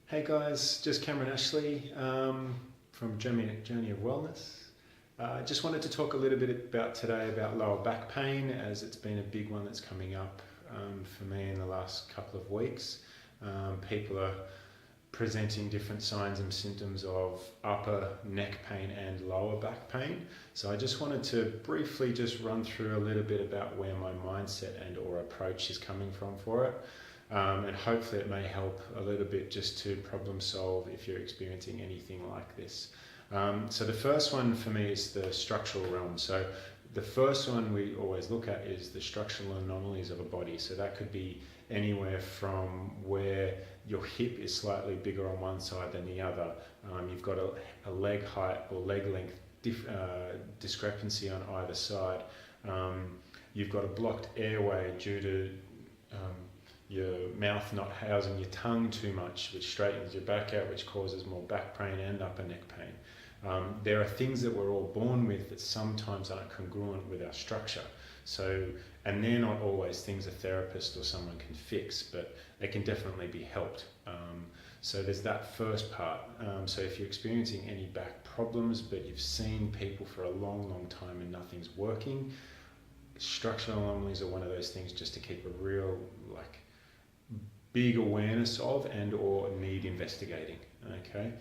Hey guys, just Cameron Ashley from Journey of Wellness. Just wanted to talk a little bit about today about lower back pain, as it's been a big one that's coming up for me in the last couple of weeks. People are presenting different signs and symptoms of upper neck pain and lower back pain. So I just wanted to briefly just run through a little bit about where my mindset and or approach is coming from for it. And hopefully it may help a little bit just to problem solve if you're experiencing anything like this. So the first one for me is the structural realm. So the first one we always look at is the structural anomalies of a body. So that could be anywhere from where your hip is slightly bigger on one side than the other. You've got a leg height or leg length discrepancy on either side. You've got a blocked airway due to your mouth not housing your tongue too much, which straightens your back out, which causes more back pain and upper neck pain. There are things that we're all born with that sometimes aren't congruent with our structure. So, and they're not always things a therapist or someone can fix, but they can definitely be helped. So there's that first part. So if you're experiencing any back problems, but you've seen people for a long time and nothing's working, structural anomalies are one of those things just to keep a real big awareness of and or need investigating. Okay.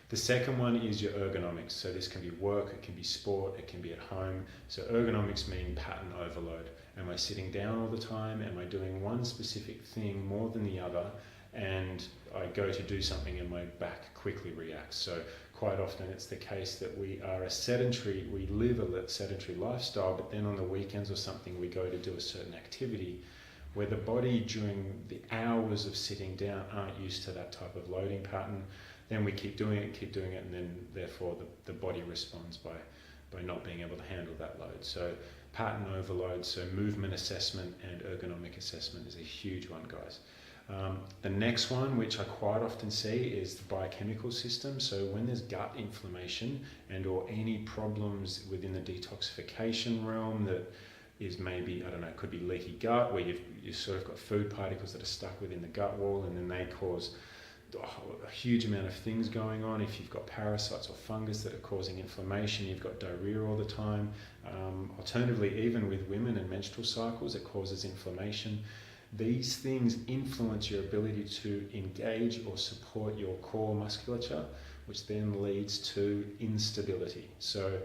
The second one is your ergonomics. So this can be work, it can be sport, it can be at home. So ergonomics mean pattern overload. Am I sitting down all the time? Am I doing one specific thing more than the other? And I go to do something and my back quickly reacts. So quite often it's the case that we live a sedentary lifestyle, but then on the weekends or something we go to do a certain activity where the body during the hours of sitting down aren't used to that type of loading pattern. Then we keep doing it, and then therefore the body responds by not being able to handle that load. So pattern overload, so movement assessment and ergonomic assessment is a huge one, guys. The next one, which I quite often see, is the biochemical system. So when there's gut inflammation and or any problems within the detoxification realm that is maybe, I don't know, it could be leaky gut, where you've sort of got food particles that are stuck within the gut wall, and then they cause a huge amount of things going on. If you've got parasites or fungus that are causing inflammation, you've got diarrhea all the time. Alternatively, even with women and menstrual cycles, it causes inflammation. These things influence your ability to engage or support your core musculature, which then leads to instability. So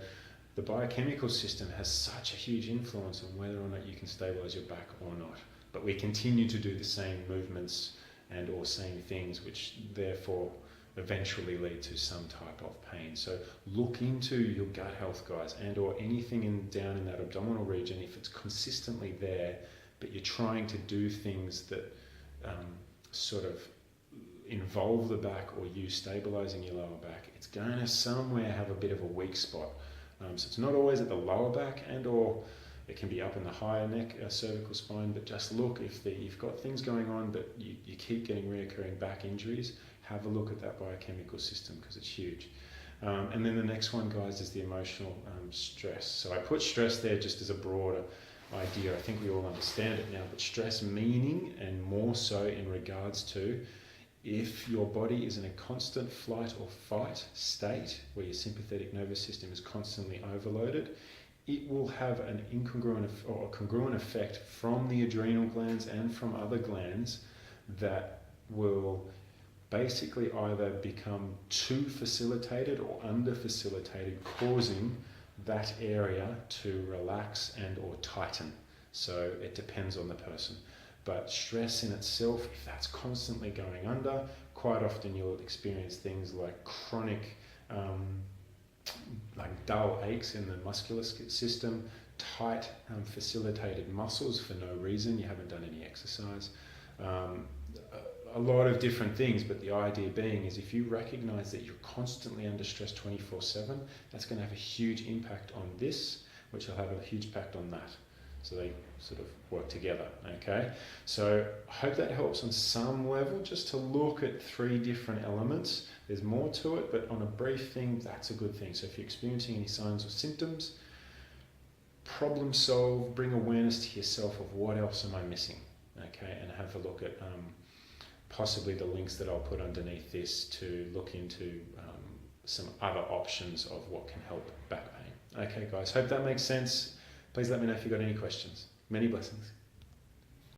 the biochemical system has such a huge influence on whether or not you can stabilize your back or not. But we continue to do the same movements and or same things, which therefore eventually lead to some type of pain. So look into your gut health, guys, and or anything down in that abdominal region. If it's consistently there, but you're trying to do things that sort of involve the back or you stabilizing your lower back, it's going to somewhere have a bit of a weak spot. So it's not always at the lower back, and or it can be up in the higher neck, cervical spine, but just look if you've got things going on but you keep getting reoccurring back injuries, have a look at that biochemical system because it's huge. And then the next one, guys, is the emotional stress. So I put stress there just as a broader idea. I think we all understand it now, but stress meaning, and more so in regards to, if your body is in a constant flight or fight state where your sympathetic nervous system is constantly overloaded, it will have an incongruent or a congruent effect from the adrenal glands and from other glands that will basically either become too facilitated or under facilitated, causing that area to relax and or tighten. So it depends on the person. But stress in itself, if that's constantly going under, quite often you'll experience things like chronic, like dull aches in the muscular system, tight, facilitated muscles for no reason, you haven't done any exercise. A lot of different things, but the idea being is if you recognize that you're constantly under stress 24/7, that's going to have a huge impact on this, which will have a huge impact on that. So they sort of work together, okay? So I hope that helps on some level, just to look at 3 different elements. There's more to it, but on a brief thing, that's a good thing. So if you're experiencing any signs or symptoms, problem solve, bring awareness to yourself of what else am I missing, okay? And have a look at possibly the links that I'll put underneath this to look into some other options of what can help back pain. Okay guys, hope that makes sense. Please let me know if you've got any questions. Many blessings.